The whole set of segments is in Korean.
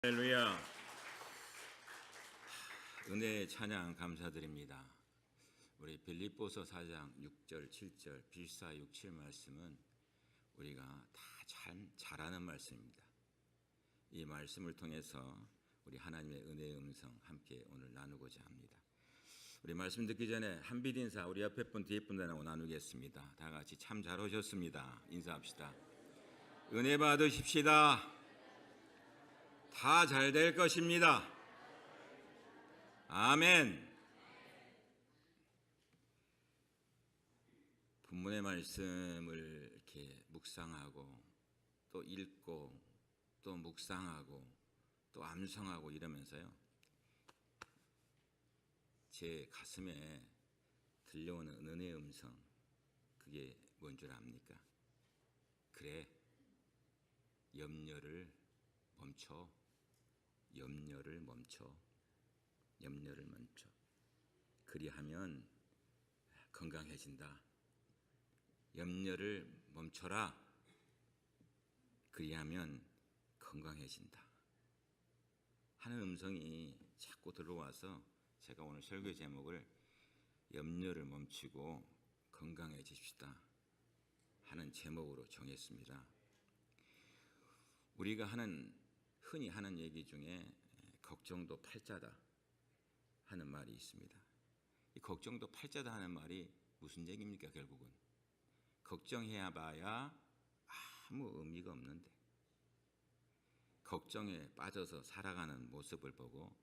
할렐루야. 은혜의 찬양 감사드립니다. 우리 빌립보서 4장 6절 7절 빌사 6, 7 말씀은 우리가 다 잘 아는 말씀입니다. 이 말씀을 통해서 우리 하나님의 은혜의 음성 함께 오늘 나누고자 합니다. 우리 말씀 듣기 전에 한빛 인사 우리 옆에 분 뒤에 분들하고 나누겠습니다. 다 같이 참 잘 오셨습니다. 인사합시다. 은혜 받으십시다. 다 잘 될 것입니다. 아멘. 본문의 말씀을 이렇게 묵상하고 또 읽고 또 묵상하고 또 암송하고 이러면서요, 제 가슴에 들려오는 은혜의 음성, 그게 뭔 줄 압니까? 그래, 염려를 멈춰. 염려를 멈춰. 염려를 멈춰. 그리하면 건강해진다. 염려를 멈춰라. 그리하면 건강해진다 하는 음성이 자꾸 들어와서 제가 오늘 설교 제목을 염려를 멈추고 건강해집시다 하는 제목으로 정했습니다. 우리가 흔히 하는 얘기 중에 걱정도 팔자다 하는 말이 있습니다. 이 걱정도 팔자다 하는 말이 무슨 얘기입니까? 결국은 걱정해야 봐야 아무 의미가 없는데, 걱정에 빠져서 살아가는 모습을 보고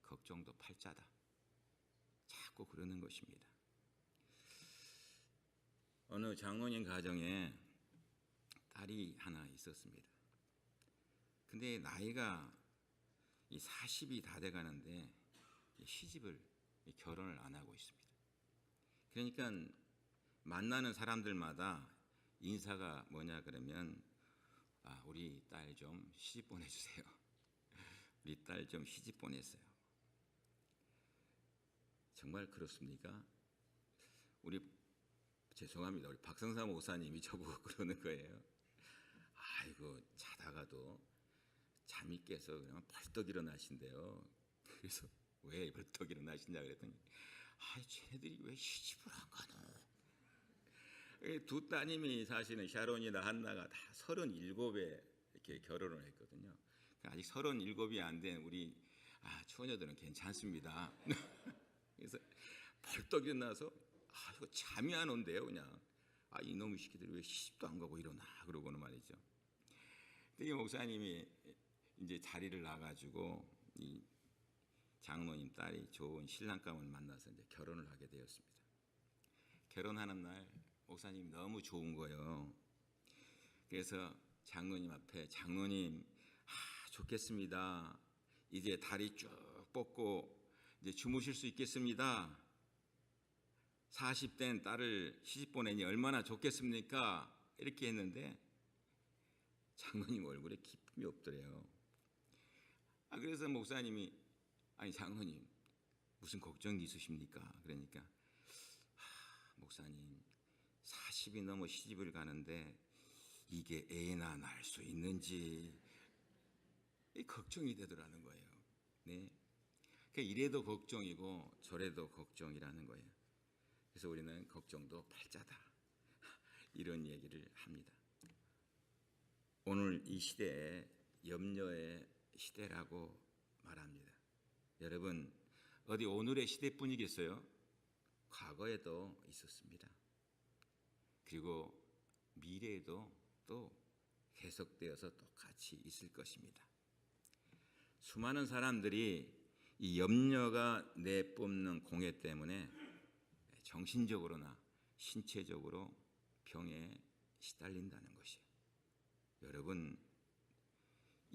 걱정도 팔자다 자꾸 그러는 것입니다. 어느 장로님 가정에 딸이 하나 있었습니다. 근데 나이가 40이 다 돼가는데 결혼을 안 하고 있습니다. 그러니까 만나는 사람들마다 인사가 뭐냐 그러면 우리 딸 좀 시집 보내주세요. 우리 딸 좀 시집 보내세요. 정말 그렇습니까? 죄송합니다. 우리 박성삼 목사님이 저보고 그러는 거예요. 아이고, 자다가도 잠이 깨서 그냥 벌떡 일어나신대요. 그래서 왜 벌떡 일어나시냐 그랬더니 쟤네들이 왜 시집을 안 가나. 두 따님이 사시는 샤론이나 한나가 다 37에 이렇게 결혼을 했거든요. 아직 37이 안 된 우리 처녀들은 괜찮습니다. 그래서 벌떡 일어나서 이거 잠이 안 온대요. 그냥 이놈의 새끼들이 왜 시집도 안 가고 일어나 그러고는 말이죠. 이 목사님이 이제 자리를 나가지고 이 장로님 딸이 좋은 신랑감을 만나서 이제 결혼을 하게 되었습니다. 결혼하는 날 목사님이 너무 좋은 거예요. 그래서 장로님 앞에 장로님 좋겠습니다. 이제 다리 쭉 뻗고 이제 주무실 수 있겠습니다. 40된 딸을 시집 보내니 얼마나 좋겠습니까? 이렇게 했는데 장로님 얼굴에 기쁨이 없더래요. 그래서 목사님이 장로님 무슨 걱정이 있으십니까? 그러니까 목사님 40이 넘어 시집을 가는데 이게 애나 낳을 수 있는지 걱정이 되더라는 거예요. 네. 그러니까 이래도 걱정이고 저래도 걱정이라는 거예요. 그래서 우리는 걱정도 팔자다 이런 얘기를 합니다. 오늘 이 시대에 염려의 시대라고 말합니다. 여러분, 어디 오늘의 시대뿐이겠어요? 과거에도 있었습니다. 그리고 미래에도 또 계속되어서 똑같이 있을 것입니다. 수많은 사람들이 이 염려가 내뿜는 공해 때문에 정신적으로나 신체적으로 병에 시달린다는 것이에요. 여러분,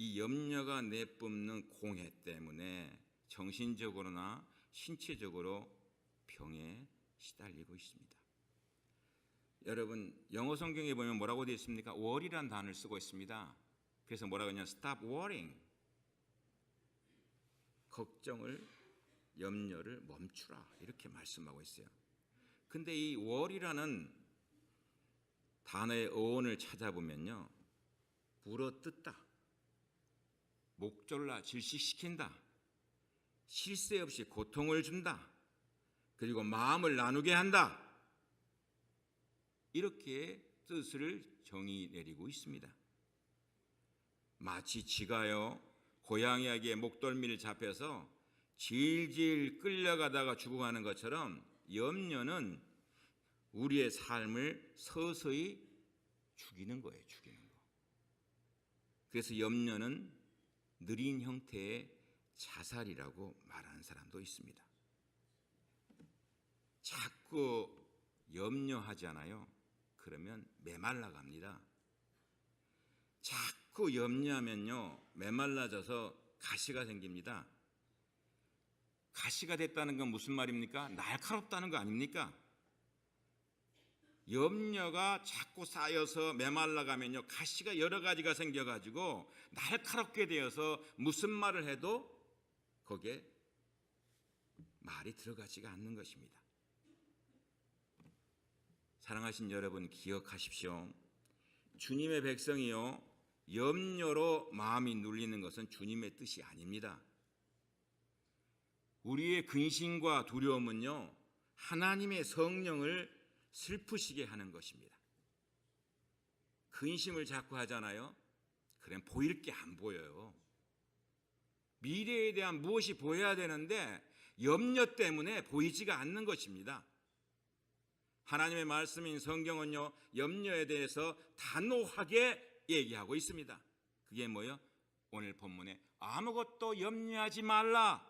이 염려가 내뿜는 공해 때문에 정신적으로나 신체적으로 병에 시달리고 있습니다. 여러분, 영어 성경에 보면 뭐라고 되어 있습니까? worry라는 단어를 쓰고 있습니다. 그래서 뭐라고 하냐? stop worrying. 걱정을, 염려를 멈추라 이렇게 말씀하고 있어요. 근데 이 worry라는 단어의 어원을 찾아보면요, 물어뜯다, 목졸라 질식시킨다. 쉴 새 없이 고통을 준다. 그리고 마음을 나누게 한다. 이렇게 뜻을 정의 내리고 있습니다. 마치 쥐가요 고양이에게 목덜미를 잡혀서 질질 끌려가다가 죽어가는 것처럼 염려는 우리의 삶을 서서히 죽이는 거예요. 죽이는 거. 그래서 염려는 느린 형태의 자살이라고 말하는 사람도 있습니다. 자꾸 염려하잖아요. 그러면 메말라 갑니다. 자꾸 염려하면요 메말라져서 가시가 생깁니다. 가시가 됐다는 건 무슨 말입니까? 날카롭다는 거 아닙니까? 염려가 자꾸 쌓여서 메말라가면요 가시가 여러 가지가 생겨가지고 날카롭게 되어서 무슨 말을 해도 거기에 말이 들어가지가 않는 것입니다. 사랑하신 여러분 기억하십시오. 주님의 백성이요 염려로 마음이 눌리는 것은 주님의 뜻이 아닙니다. 우리의 근심과 두려움은요 하나님의 성령을 슬프시게 하는 것입니다. 근심을 자꾸 하잖아요. 그럼 보일 게 안 보여요. 미래에 대한 무엇이 보여야 되는데 염려 때문에 보이지가 않는 것입니다. 하나님의 말씀인 성경은요 염려에 대해서 단호하게 얘기하고 있습니다. 그게 뭐예요? 오늘 본문에 아무것도 염려하지 말라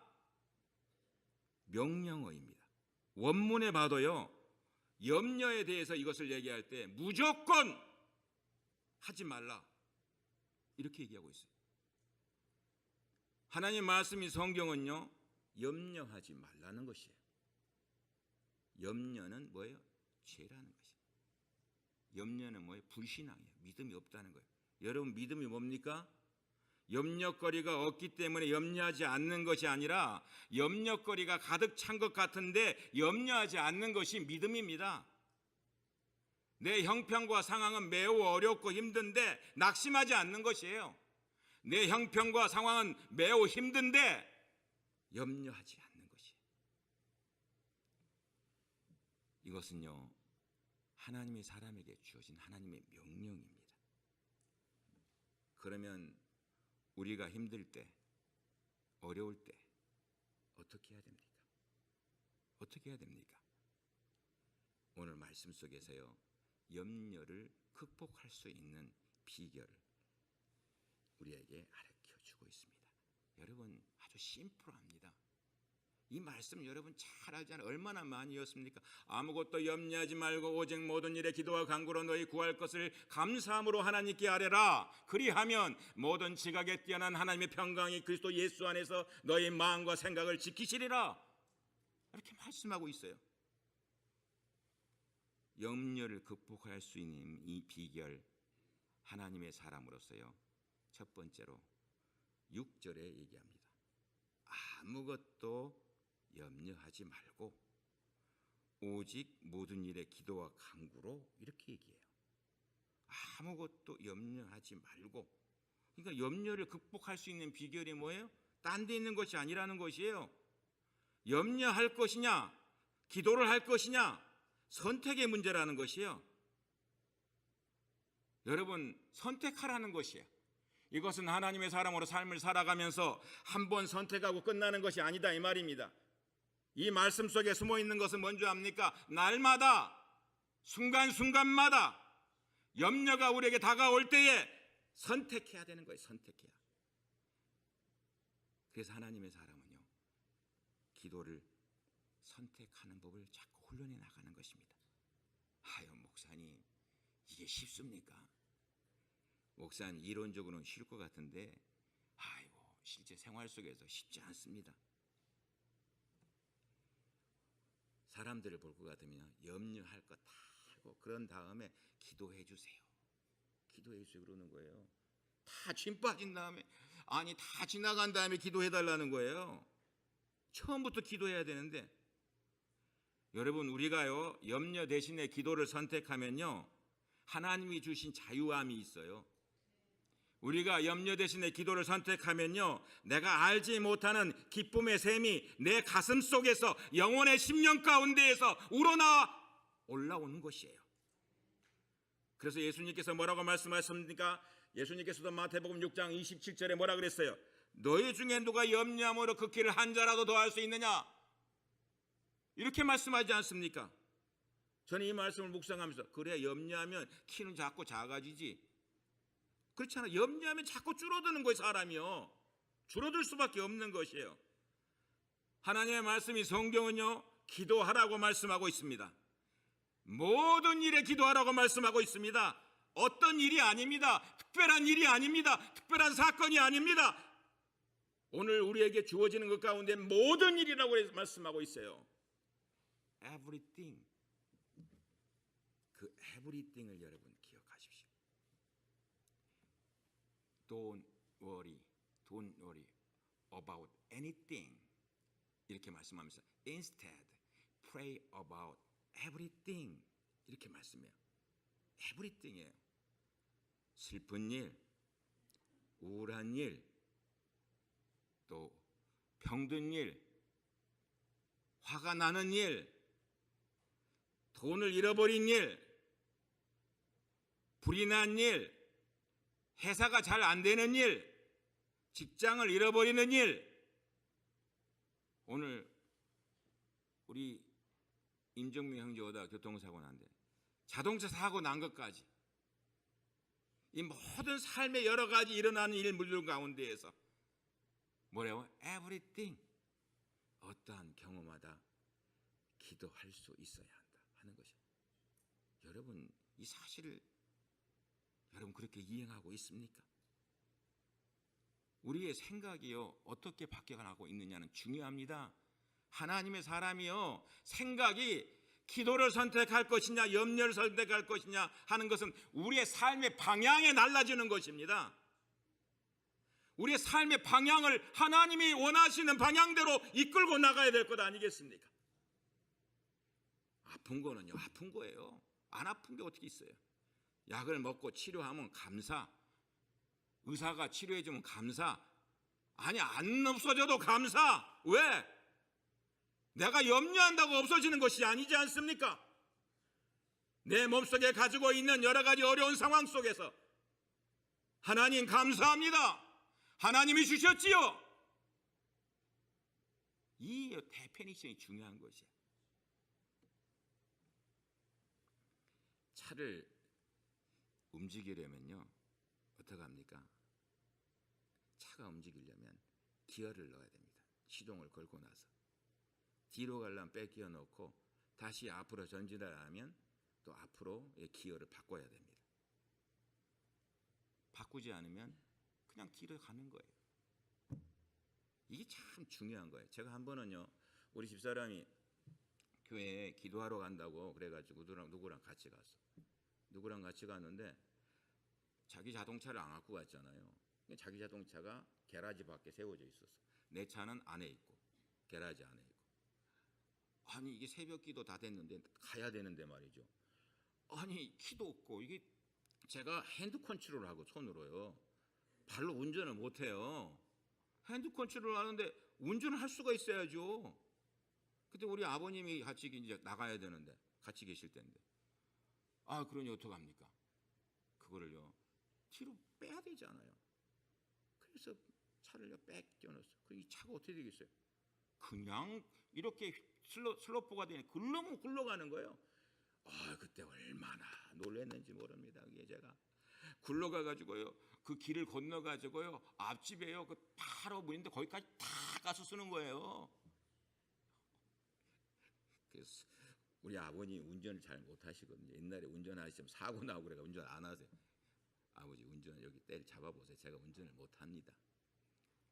명령어입니다. 원문에 봐도요 염려에 대해서 이것을 얘기할 때 무조건 하지 말라 이렇게 얘기하고 있어요. 하나님 말씀인 성경은요 염려하지 말라는 것이에요. 염려는 뭐예요? 죄라는 것이에요. 염려는 뭐예요? 불신앙이에요. 믿음이 없다는 거예요. 여러분 믿음이 뭡니까? 염려거리가 없기 때문에 염려하지 않는 것이 아니라 염려거리가 가득 찬 것 같은데 염려하지 않는 것이 믿음입니다. 내 형편과 상황은 매우 어렵고 힘든데 낙심하지 않는 것이에요. 내 형편과 상황은 매우 힘든데 염려하지 않는 것이에요. 이것은요 하나님의 사람에게 주어진 하나님의 명령입니다. 그러면 우리가 힘들 때, 어려울 때 어떻게 해야 됩니까? 어떻게 해야 됩니까? 오늘 말씀 속에서요 염려를 극복할 수 있는 비결을 우리에게 가르쳐주고 있습니다. 여러분 아주 심플합니다. 이 말씀 여러분 잘 알잖아요. 얼마나 많이 읽었습니까? 아무것도 염려하지 말고 오직 모든 일에 기도와 간구로 너희 구할 것을 감사함으로 하나님께 아뢰라. 그리하면 모든 지각에 뛰어난 하나님의 평강이 그리스도 예수 안에서 너희 마음과 생각을 지키시리라. 이렇게 말씀하고 있어요. 염려를 극복할 수 있는 이 비결 하나님의 사람으로서요. 첫 번째로 6절에 얘기합니다. 아무것도 염려하지 말고 오직 모든 일에 기도와 간구로 이렇게 얘기해요. 아무것도 염려하지 말고 그러니까 염려를 극복할 수 있는 비결이 뭐예요? 딴 데 있는 것이 아니라는 것이에요. 염려할 것이냐 기도를 할 것이냐 선택의 문제라는 것이에요. 여러분 선택하라는 것이에요. 이것은 하나님의 사람으로 삶을 살아가면서 한 번 선택하고 끝나는 것이 아니다 이 말입니다. 이 말씀 속에 숨어있는 것은 뭔지 압니까? 날마다 순간순간마다 염려가 우리에게 다가올 때에 선택해야 되는 거예요. 선택해야. 그래서 하나님의 사람은요 기도를 선택하는 법을 자꾸 훈련해 나가는 것입니다. 아유 목사님 이게 쉽습니까? 목사님 이론적으로는 쉬울 것 같은데 아이고 실제 생활 속에서 쉽지 않습니다. 사람들을 볼 것 같으면 염려할 것 다 하고 그런 다음에 기도해 주세요. 기도해 주세요 그러는 거예요. 다 짐 빠진 다음에 아니 다 지나간 다음에 기도해 달라는 거예요. 처음부터 기도해야 되는데 여러분 우리가요 염려 대신에 기도를 선택하면요 하나님이 주신 자유함이 있어요. 우리가 염려 대신에 기도를 선택하면요, 내가 알지 못하는 기쁨의 샘이 내 가슴 속에서 영혼의 심령 가운데에서 우러나와 올라오는 것이에요. 그래서 예수님께서 뭐라고 말씀하셨습니까? 예수님께서도 마태복음 6장 27절에 뭐라 그랬어요? 너희 중에 누가 염려함으로 그 키를 한 자라도 더할 수 있느냐? 이렇게 말씀하지 않습니까? 저는 이 말씀을 묵상하면서, 그래, 염려하면 키는 자꾸 작아지지. 그렇잖아요. 염려하면 자꾸 줄어드는 거예요. 사람이요, 줄어들 수밖에 없는 것이에요. 하나님의 말씀이, 성경은요, 기도하라고 말씀하고 있습니다. 모든 일에 기도하라고 말씀하고 있습니다. 어떤 일이 아닙니다. 특별한 일이 아닙니다. 특별한 사건이 아닙니다. 오늘 우리에게 주어지는 것 가운데 모든 일이라고 말씀하고 있어요. Everything. 그 everything을 여러분 기억하십시오. Don't worry about anything. 이렇게 말씀하면서 instead pray about everything. 이렇게 말씀해요. everything이에요. 슬픈 일, 우울한 일, 또 병든 일, 화가 나는 일, 돈을 잃어버린 일, 불이 난 일, 회사가 잘 안 되는 일, 직장을 잃어버리는 일. 오늘 우리 임정민 형제 오다 교통사고 난데 자동차 사고 난 것까지, 이 모든 삶의 여러 가지 일어나는 일들 가운데에서 뭐래요? everything. 어떠한 경우마다 기도할 수 있어야 한다 하는 것이에요. 여러분, 이 사실을 여러분 그렇게 이행하고 있습니까? 우리의 생각이요, 어떻게 바뀌어가고 있느냐는 중요합니다. 하나님의 사람이요, 생각이 기도를 선택할 것이냐 염려를 선택할 것이냐 하는 것은 우리의 삶의 방향에 달라지는 것입니다. 우리의 삶의 방향을 하나님이 원하시는 방향대로 이끌고 나가야 될 것 아니겠습니까? 아픈 거는요, 아픈 거예요. 안 아픈 게 어떻게 있어요? 약을 먹고 치료하면 감사, 의사가 치료해주면 감사, 아니 안 없어져도 감사. 왜? 내가 염려한다고 없어지는 것이 아니지 않습니까? 내 몸속에 가지고 있는 여러 가지 어려운 상황 속에서 하나님 감사합니다, 하나님이 주셨지요. 이 데피니션이 중요한 것이에요. 차를 움직이려면요, 어떻게 합니까? 차가 움직이려면 기어를 넣어야 됩니다. 시동을 걸고 나서 뒤로 가려면 빼기어 놓고 다시 앞으로 전진하려면 또 앞으로 기어를 바꿔야 됩니다. 바꾸지 않으면 그냥 뒤로 가는 거예요. 이게 참 중요한 거예요. 제가 한 번은요, 우리 집사람이 교회에 기도하러 간다고 그래가지고 누구랑 같이 갔어. 누구랑 같이 갔는데 자기 자동차를 안 갖고 갔잖아요. 자기 자동차가 게라지 밖에 세워져 있었어. 내 차는 안에 있고 게라지 안에 있고. 아니 이게 새벽 기도 다 됐는데 가야 되는데 말이죠. 아니 키도 없고, 이게 제가 핸드 컨트롤하고 손으로요, 발로 운전을 못해요. 핸드 컨트롤 하는데 운전을 할 수가 있어야죠. 그때 우리 아버님이 같이 이제 나가야 되는데, 같이 계실 텐데, 아 그러니 어떡합니까? 그거를요 뒤로 빼야 되잖아요. 그래서 차를 뺏겨놨어. 이 차가 어떻게 되겠어요? 그냥 이렇게 슬로프가 되니 굴러가는 거예요. 그때 얼마나 놀랐는지 모릅니다. 그게 제가 굴러가가지고요, 그 길을 건너가지고요, 앞집에요, 그 바로 문인데 거기까지 다 가서 쓰는 거예요. 그래서 우리 아버님 운전을 잘 못하시거든요. 옛날에 운전하시면 사고 나고 그래가 운전 안 하세요. 아버지 운전 여기 때를 잡아보세요. 제가 운전을 못합니다.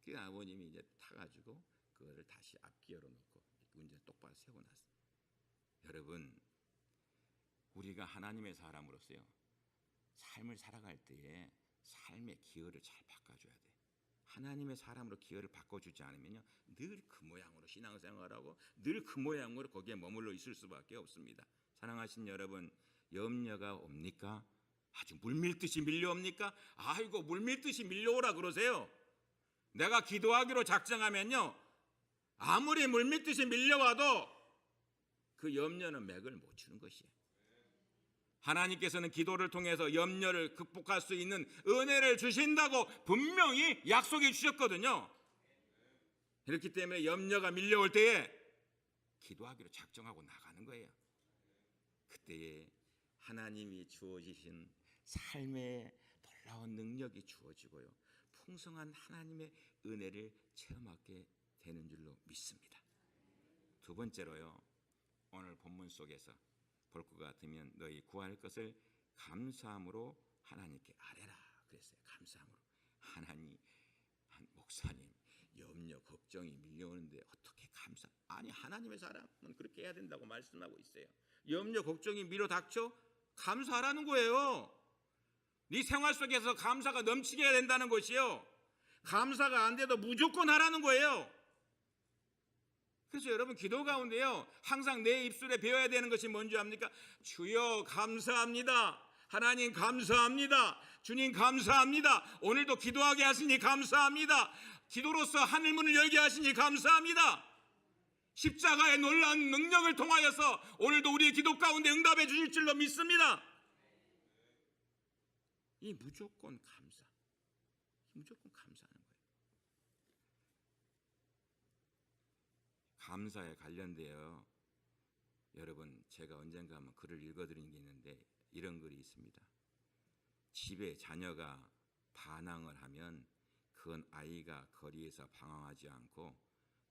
그 아버님이 이제 타가지고 그거를 다시 앞기어로 놓고 운전 똑바로 세워놨어요. 여러분, 우리가 하나님의 사람으로서요, 삶을 살아갈 때에 삶의 기여를 잘 바꿔줘야 돼. 하나님의 사람으로 기여를 바꿔주지 않으면요, 늘 그 모양으로 신앙생활하고 늘 그 모양으로 거기에 머물러 있을 수밖에 없습니다. 사랑하신 여러분, 염려가 옵니까? 아주 물밀듯이 밀려옵니까? 아이고 물밀듯이 밀려오라 그러세요. 내가 기도하기로 작정하면요, 아무리 물밀듯이 밀려와도 그 염려는 맥을 못 추는 것이에요. 하나님께서는 기도를 통해서 염려를 극복할 수 있는 은혜를 주신다고 분명히 약속해 주셨거든요. 그렇기 때문에 염려가 밀려올 때에 기도하기로 작정하고 나가는 거예요. 그때에 하나님이 주어지신 삶의 놀라운 능력이 주어지고요, 풍성한 하나님의 은혜를 체험하게 되는 줄로 믿습니다. 두 번째로요, 오늘 본문 속에서 볼 것 같으면 너희 구할 것을 감사함으로 하나님께 아뢰라 그랬어요. 감사함으로. 하나님, 한 목사님, 염려 걱정이 밀려오는데 어떻게 감사? 아니, 하나님의 사람은 그렇게 해야 된다고 말씀하고 있어요. 염려 걱정이 밀어닥쳐 감사하라는 거예요. 네 생활 속에서 감사가 넘치게 해야 된다는 것이요, 감사가 안 돼도 무조건 하라는 거예요. 그래서 여러분 기도 가운데요, 항상 내 입술에 배워야 되는 것이 뭔지 압니까? 주여 감사합니다. 하나님 감사합니다. 주님 감사합니다. 오늘도 기도하게 하시니 감사합니다. 기도로서 하늘문을 열게 하시니 감사합니다. 십자가의 놀라운 능력을 통하여서 오늘도 우리의 기도 가운데 응답해 주실 줄로 믿습니다. 이 무조건 감사, 무조건 감사하는 거예요. 감사에 관련되어 여러분, 제가 언젠가 한번 글을 읽어드린 게 있는데 이런 글이 있습니다. 집에 자녀가 반항을 하면 그건 아이가 거리에서 방황하지 않고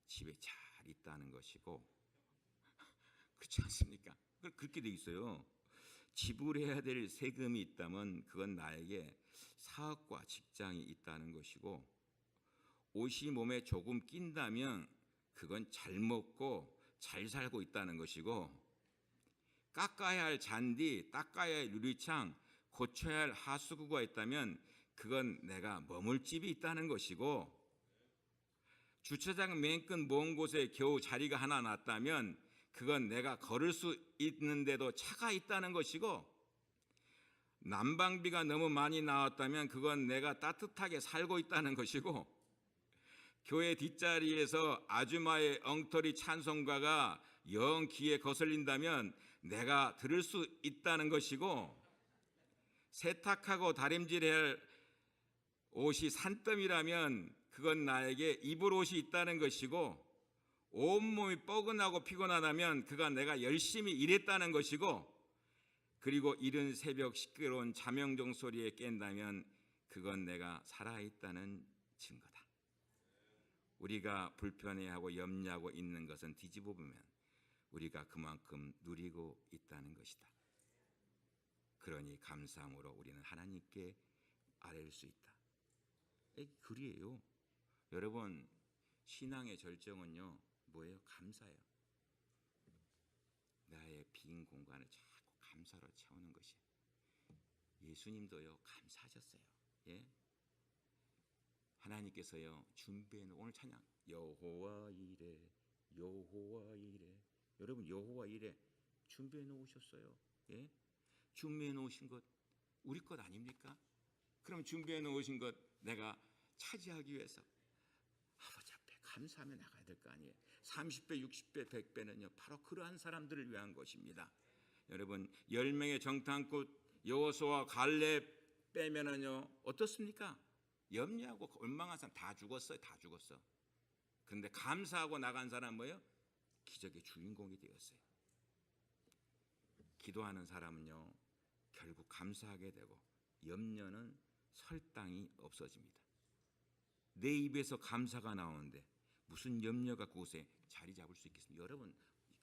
집에 잘 있다는 것이고, 그렇지 않습니까? 그렇게 돼 있어요. 지불해야 될 세금이 있다면 그건 나에게 사업과 직장이 있다는 것이고, 옷이 몸에 조금 낀다면 그건 잘 먹고 잘 살고 있다는 것이고, 깎아야 할 잔디, 닦아야 할 유리창, 고쳐야 할 하수구가 있다면 그건 내가 머물 집이 있다는 것이고, 주차장 맨 끝 먼 곳에 겨우 자리가 하나 났다면 그건 내가 걸을 수 있는데도 차가 있다는 것이고, 난방비가 너무 많이 나왔다면 그건 내가 따뜻하게 살고 있다는 것이고, 교회 뒷자리에서 아주마의 엉터리 찬송가가 영 귀에 거슬린다면 내가 들을 수 있다는 것이고, 세탁하고 다림질해야 할 옷이 산더미라면 그건 나에게 입을 옷이 있다는 것이고, 온몸이 뻐근하고 피곤하다면 그가 내가 열심히 일했다는 것이고, 그리고 이른 새벽 시끄러운 자명종 소리에 깬다면 그건 내가 살아있다는 증거다. 우리가 불편해하고 염려하고 있는 것은 뒤집어 보면 우리가 그만큼 누리고 있다는 것이다. 그러니 감사함으로 우리는 하나님께 아뢰일 수 있다. 이 글이에요. 여러분, 신앙의 절정은요 뭐예요? 감사예요. 나의 빈 공간을 자꾸 감사로 채우는 것이에요. 예수님도요 감사하셨어요. 예? 하나님께서요 준비해 놓은 오늘 찬양 여호와 이레 여호와 이레, 여러분 여호와 이레 준비해 놓으셨어요. 예? 준비해 놓으신 것 우리 것 아닙니까? 그럼 준비해 놓으신 것 내가 차지하기 위해서 아버지 앞에 감사하며 나가야 될 거 아니에요. 30배, 60배, 100배는요 바로 그러한 사람들을 위한 것입니다. 여러분 10명의 정탐꾼 여호수아 갈렙 빼면은요 어떻습니까? 염려하고 원망한 사람 다 죽었어요. 다 죽었어. 그런데 감사하고 나간 사람 뭐예요? 기적의 주인공이 되었어요. 기도하는 사람은요 결국 감사하게 되고 염려는 설당이 없어집니다. 내 입에서 감사가 나오는데 무슨 염려가 그곳에 자리 잡을 수 있겠습니까? 여러분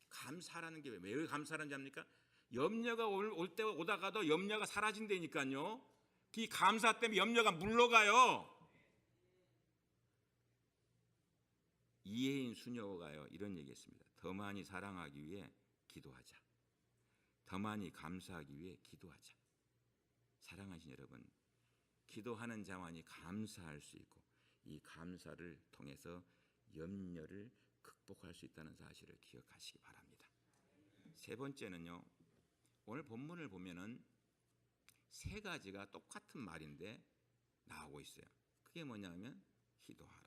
감사라는 게 왜 감사라는지 압니까? 염려가 올 때 오다가도 염려가 사라진다니까요. 이 감사 때문에 염려가 물러가요. 이혜인 수녀가요 이런 얘기했습니다. 더 많이 사랑하기 위해 기도하자. 더 많이 감사하기 위해 기도하자. 사랑하신 여러분, 기도하는 자만이 감사할 수 있고 이 감사를 통해서 염려를 극복할 수 있다는 사실을 기억하시기 바랍니다. 세 번째는요, 오늘 본문을 보면은 세 가지가 똑같은 말인데 나오고 있어요. 그게 뭐냐면 기도하라,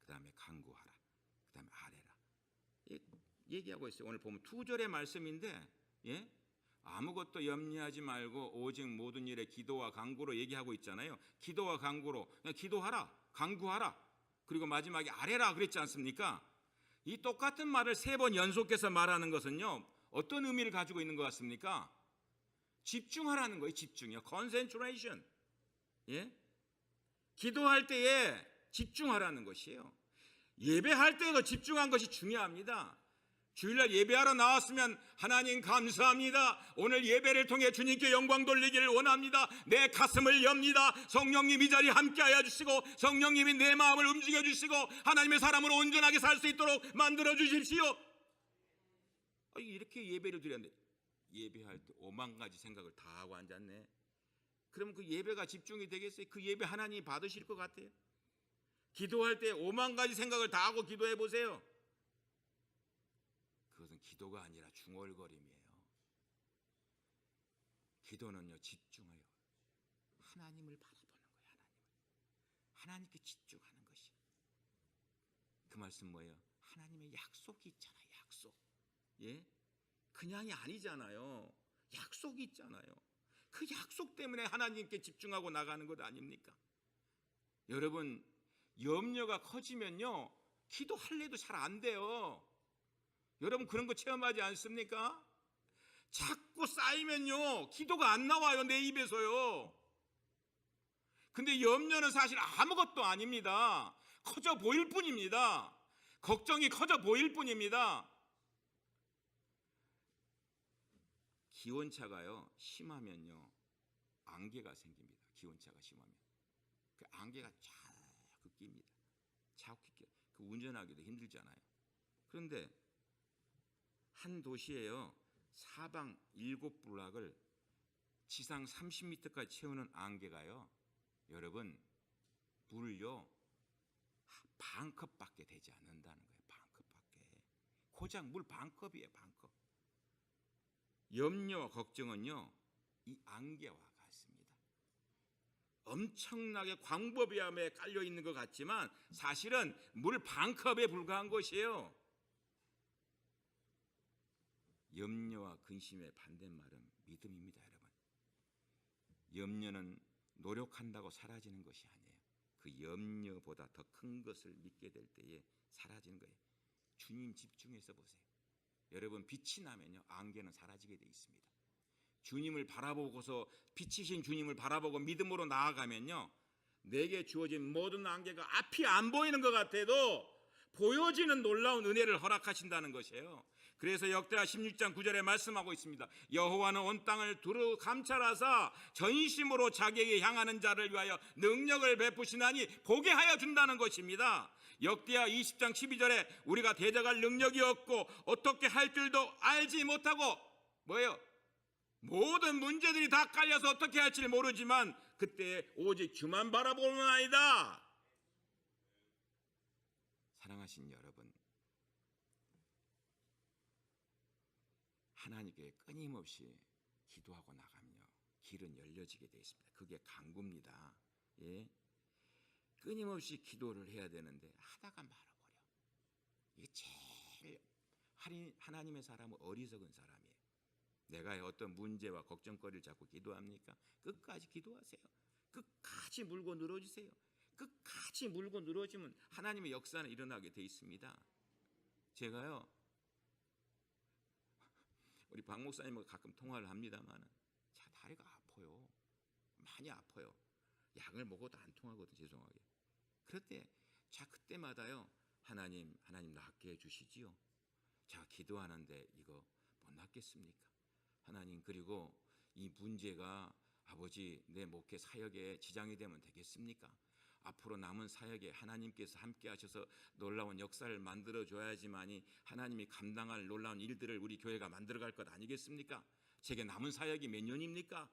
그 다음에 간구하라, 그 다음에 아뢰라. 얘기하고 있어요. 오늘 보면 2절의 말씀인데, 예? 아무것도 염려하지 말고 오직 모든 일에 기도와 간구로 얘기하고 있잖아요. 기도와 간구로 그냥 기도하라, 간구하라, 그리고 마지막에 아뢰라 그랬지 않습니까? 이 똑같은 말을 3번 연속해서 말하는 것은요, 어떤 의미를 가지고 있는 것 같습니까? 집중하라는 거예요. 집중이요. concentration. 예? 기도할 때에 집중하라는 것이에요. 예배할 때도 집중한 것이 중요합니다. 주일날 예배하러 나왔으면 하나님 감사합니다. 오늘 예배를 통해 주님께 영광 돌리기를 원합니다. 내 가슴을 엽니다. 성령님 이 자리에 함께하여 주시고 성령님이 내 마음을 움직여 주시고 하나님의 사람으로 온전하게 살 수 있도록 만들어 주십시오. 이렇게 예배를 드렸는데 예배할 때 5만 가지 생각을 다 하고 앉았네. 그러면 그 예배가 집중이 되겠어요? 그 예배 하나님이 받으실 것 같아요? 기도할 때 5만 가지 생각을 다 하고 기도해 보세요. 그것은 기도가 아니라 중얼거림이에요. 기도는요, 집중해요. 하나님을 바라보는 거예요. 하나님께 집중하는 것이. 그 말씀 뭐예요? 하나님의 약속이 있잖아요. 약속. 예? 그냥이 아니잖아요. 약속이 있잖아요. 그 약속 때문에 하나님께 집중하고 나가는 것 아닙니까? 여러분, 염려가 커지면요, 기도할래도 잘 안 돼요. 여러분 그런 거 체험하지 않습니까? 자꾸 쌓이면요, 기도가 안 나와요. 내 입에서요. 근데 염려는 사실 아무것도 아닙니다. 커져 보일 뿐입니다. 걱정이 커져 보일 뿐입니다. 기온차가요 심하면요 안개가 생깁니다. 기온차가 심하면 그 안개가 자꾸 낍니다. 자꾸 끼. 그 운전하기도 힘들잖아요. 그런데 한 도시에요 사방 7블락을 지상 30m까지 채우는 안개가요, 여러분 물을요 반컵밖에 되지 않는다는 거예요. 반컵밖에. 고작 물 반컵이에요. 반컵. 염려와 걱정은요 이 안개와 같습니다. 엄청나게 광범위함에 깔려 있는 것 같지만 사실은 물 반컵에 불과한 것이에요. 염려와 근심의 반대말은 믿음입니다. 여러분, 염려는 노력한다고 사라지는 것이 아니에요. 그 염려보다 더 큰 것을 믿게 될 때에 사라지는 거예요. 주님 집중해서 보세요. 여러분, 빛이 나면요 안개는 사라지게 돼 있습니다. 주님을 바라보고서, 빛이신 주님을 바라보고 믿음으로 나아가면요 내게 주어진 모든 안개가 앞이 안 보이는 것 같아도 보여지는 놀라운 은혜를 허락하신다는 것이에요. 그래서 역대하 16장 9절에 말씀하고 있습니다. 여호와는 온 땅을 두루 감찰하사 전심으로 자기에게 향하는 자를 위하여 능력을 베푸시나니 보게 하여 준다는 것입니다. 역대하 20장 12절에 우리가 대적할 능력이 없고 어떻게 할 줄도 알지 못하고 뭐예요? 모든 문제들이 다 깔려서 어떻게 할지 모르지만 그때 오직 주만 바라보는 아이다. 사랑하신 여러분, 하나님께 끊임없이 기도하고 나가면요 길은 열려지게 되어 있습니다. 그게 간구입니다. 예? 끊임없이 기도를 해야 되는데 하다가 말아버려. 이게 제일 하나님의 사람은 어리석은 사람이에요. 내가 어떤 문제와 걱정거리를 잡고 기도합니까? 끝까지 기도하세요. 끝까지 물고 늘어지세요. 끝까지 물고 늘어지면 하나님의 역사는 일어나게 돼 있습니다. 제가요 우리 박 목사님과 가끔 통화를 합니다만 자 다리가 아파요. 많이 아파요. 약을 먹어도 안 통하거든. 죄송하게. 그럴 때 자 그때마다요 하나님 낫게 해주시지요. 자 기도하는데 이거 못 낫겠습니까? 하나님, 그리고 이 문제가 아버지 내 목회 사역에 지장이 되면 되겠습니까? 앞으로 남은 사역에 하나님께서 함께 하셔서 놀라운 역사를 만들어 줘야지만이 하나님이 감당할 놀라운 일들을 우리 교회가 만들어갈 것 아니겠습니까? 제게 남은 사역이 몇 년입니까?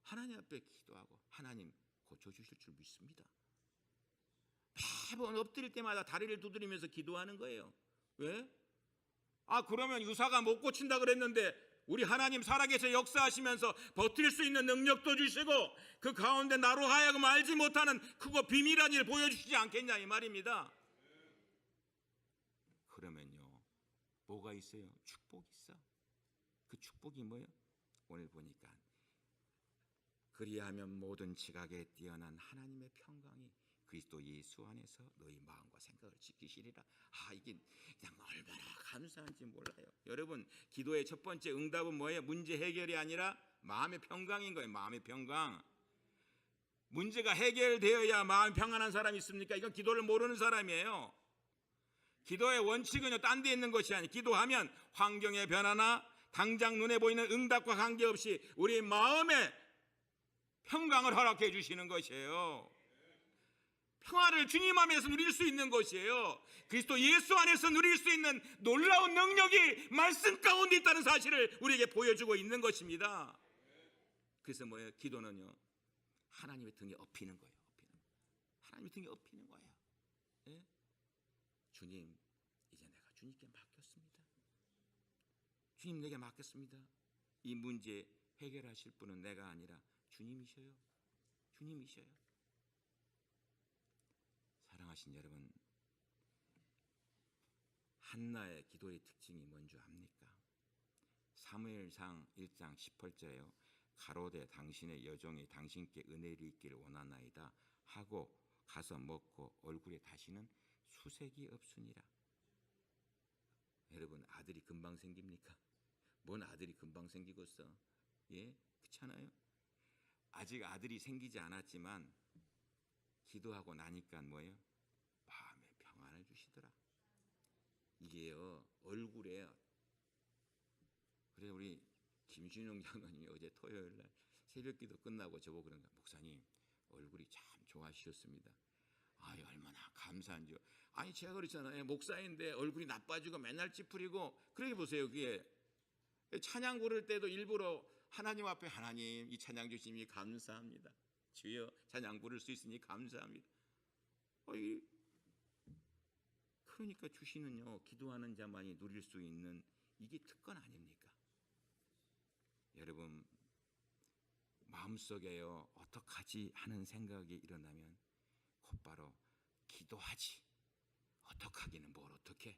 하나님 앞에 기도하고 하나님 고쳐주실 줄 믿습니다. 매번 엎드릴 때마다 다리를 두드리면서 기도하는 거예요. 왜? 그러면 의사가 못 고친다 그랬는데 우리 하나님 살아계셔 역사하시면서 버틸 수 있는 능력도 주시고 그 가운데 나로 하여금 알지 못하는 크고 비밀한 일 보여주시지 않겠냐 이 말입니다. 그러면요 뭐가 있어요? 축복이 있어. 그 축복이 뭐예요? 오늘 보니까 그리하면 모든 지각에 뛰어난 하나님의 평강이 그리스도 예수 안에서 너희 마음과 생각을 지키시리라. 이게 그냥 얼마나 감사한지 몰라요. 여러분 기도의 첫 번째 응답은 뭐예요? 문제 해결이 아니라 마음의 평강인 거예요. 마음의 평강. 문제가 해결되어야 마음이 평안한 사람이 있습니까? 이건 기도를 모르는 사람이에요. 기도의 원칙은요 딴 데 있는 것이 아니에요. 기도하면 환경의 변화나 당장 눈에 보이는 응답과 관계없이 우리 마음에 평강을 허락해 주시는 것이에요. 평화를 주님 안에서 누릴 수 있는 것이에요. 그리스도 예수 안에서 누릴 수 있는 놀라운 능력이 말씀 가운데 있다는 사실을 우리에게 보여주고 있는 것입니다. 그래서 뭐예요? 기도는요 하나님의 등에 엎이는 거예요. 하나님의 등에 엎이는 거예요. 예? 주님 이제 내가 주님께 맡겼습니다. 주님 내게 맡겼습니다. 이 문제 해결하실 분은 내가 아니라 주님이셔요. 주님이셔요. 사랑하신 여러분, 한나의 기도의 특징이 뭔지 압니까? 사무엘상 1장 18절에요. 가로되 당신의 여종이 당신께 은혜를 있기를 원하나이다 하고 가서 먹고 얼굴에 다시는 수색이 없으니라. 여러분 아들이 금방 생깁니까? 뭔 아들이 금방 생기겠어? 예? 그렇잖아요? 아직 아들이 생기지 않았지만 기도하고 나니까 뭐예요? 마음에 평안을 주시더라. 이게요 얼굴에. 그래서 우리 김신용 장관이 어제 토요일날 새벽기도 끝나고 저보고 그런 거야. 목사님 얼굴이 참 좋아지셨습니다. 얼마나 감사한지요. 제가 그렇잖아요. 목사인데 얼굴이 나빠지고 맨날 찌푸리고. 그러게 보세요. 그게 찬양 부를 때도 일부러 하나님 앞에 하나님 이 찬양 주시니 감사합니다. 주여 찬양 부를 수 있으니 감사합니다. 그러니까 주시는요 기도하는 자만이 누릴 수 있는 이게 특권 아닙니까? 여러분 마음속에요 어떡하지 하는 생각이 일어나면 곧바로 기도하지. 어떡하기는 뭘 어떻게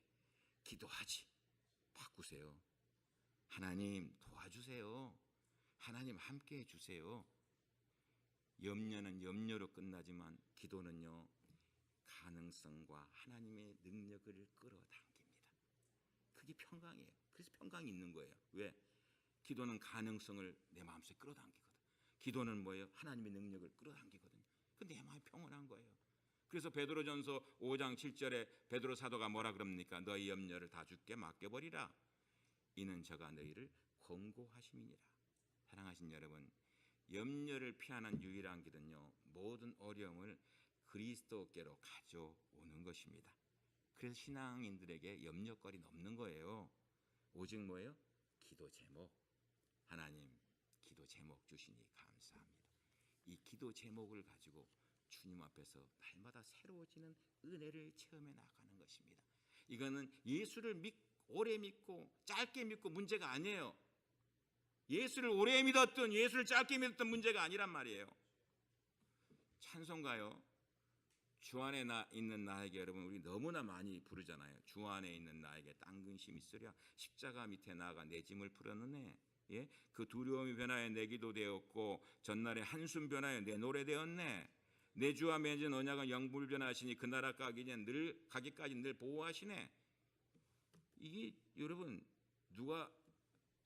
기도하지. 바꾸세요. 하나님 도와주세요. 하나님 함께 해주세요. 염려는 염려로 끝나지만 기도는요 가능성과 하나님의 능력을 끌어당깁니다. 그게 평강이에요. 그래서 평강이 있는 거예요. 왜? 기도는 가능성을 내 마음속에 끌어당기거든. 기도는 뭐예요? 하나님의 능력을 끌어당기거든요. 그 내 마음이 평온한 거예요. 그래서 베드로전서 5장 7절에 베드로 사도가 뭐라 그럽니까? 너희 염려를 다 주께 맡겨버리라. 이는 저가 너희를 권고하심이니라. 사랑하신 여러분, 염려를 피하는 유일한 길은요 모든 어려움을 그리스도께로 가져오는 것입니다. 그래서 신앙인들에게 염려거리는 없는 거예요. 오직 뭐예요? 기도 제목. 하나님 기도 제목 주시니 감사합니다. 이 기도 제목을 가지고 주님 앞에서 날마다 새로워지는 은혜를 체험해 나가는 것입니다. 이거는 예수를 오래 믿고 짧게 믿고 문제가 아니에요. 예수를 오래 믿었든 예수를 짧게 믿었든 문제가 아니란 말이에요. 찬송가요. 주 안에 있는 나에게 여러분 우리 너무나 많이 부르잖아요. 주 안에 있는 나에게 딴 근심 있으랴. 십자가 밑에 나아가 내 짐을 풀었느네. 예? 그 두려움이 변하여 내 기도 되었고 전날에 한숨 변하여 내 노래 되었네. 내 주와 맺은 언약은 영불 변하시니 그 나라 가기까지 늘 보호하시네. 이게 여러분 누가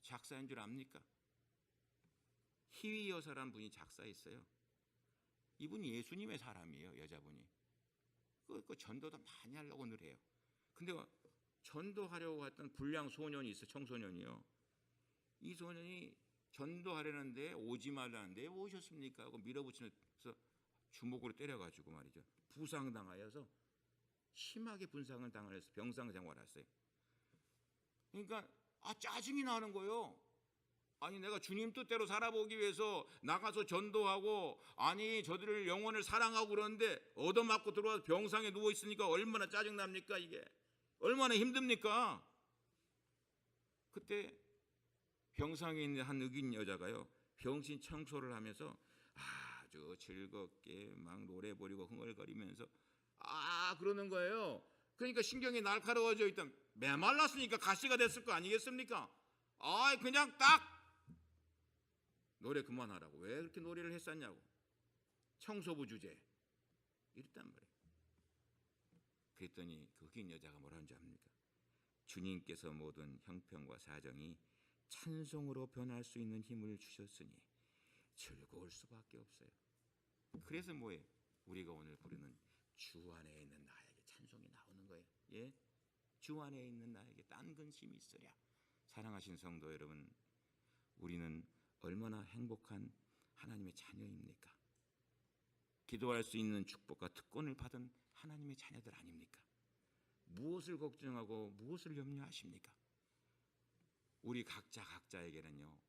작사인 줄 압니까? 희위 여사라는 분이 작사했어요. 이분이 예수님의 사람이에요. 여자분이. 그 전도도 많이 하려고 늘 해요. 근데 전도하려고 했던 불량 소년이 있어. 청소년이요. 이 소년이 전도하려는데 오지 말라는데 왜 오셨습니까? 하고 밀어붙이면서 주먹으로 때려가지고 말이죠. 부상당하여서 심하게 분상을 당해서 병상 생활했어요. 그러니까 짜증이 나는 거예요. 아니 내가 주님 뜻대로 살아보기 위해서 나가서 전도하고 저들을 영혼을 사랑하고 그러는데 얻어맞고 들어와서 병상에 누워있으니까 얼마나 짜증납니까? 이게 얼마나 힘듭니까? 그때 병상에 있는 한 흑인 여자가요, 병실 청소를 하면서 아주 즐겁게 막 노래 부르고 흥얼거리면서 그러는 거예요. 그러니까 신경이 날카로워져 있던, 메말랐으니까 가시가 됐을 거 아니겠습니까? 그냥 딱 노래 그만하라고. 왜 그렇게 노래를 했었냐고. 청소부 주제 이랬단 말이에요. 그랬더니 그 흑인 여자가 뭐라는 줄 압니까? 주님께서 모든 형편과 사정이 찬송으로 변할 수 있는 힘을 주셨으니 즐거울 수밖에 없어요. 그래서 뭐예요? 우리가 오늘 부르는 주 안에 있는 나에게 찬송이 나오는 거예요. 예? 주 안에 있는 나에게 딴 근심이 있으랴. 사랑하신 성도 여러분, 우리는 얼마나 행복한 하나님의 자녀입니까? 기도할 수 있는 축복과 특권을 받은 하나님의 자녀들 아닙니까? 무엇을 걱정하고 무엇을 염려하십니까? 우리 각자에게는요,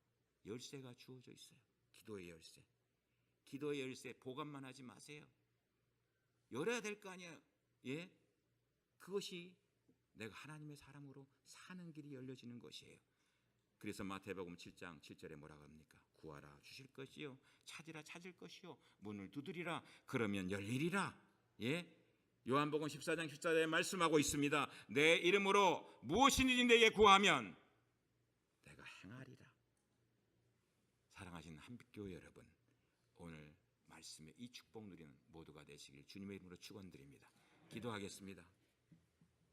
열쇠가 주어져 있어요. 기도의 열쇠. 기도의 열쇠 보관만 하지 마세요. 열어야 될 거 아니에요. 예? 그것이 내가 하나님의 사람으로 사는 길이 열려지는 것이에요. 그래서 마태복음 7장 7절에 뭐라고 합니까? 구하라 주실 것이요, 찾으라 찾을 것이요, 문을 두드리라 그러면 열리리라. 예? 요한복음 14장 14절에 말씀하고 있습니다. 내 이름으로 무엇이든지 내게 구하면 내가 행하리라. 사랑하시는 한빛교회 여러분, 오늘 말씀에 이 축복 누리는 모두가 되시길 주님의 이름으로 축원드립니다. 기도하겠습니다.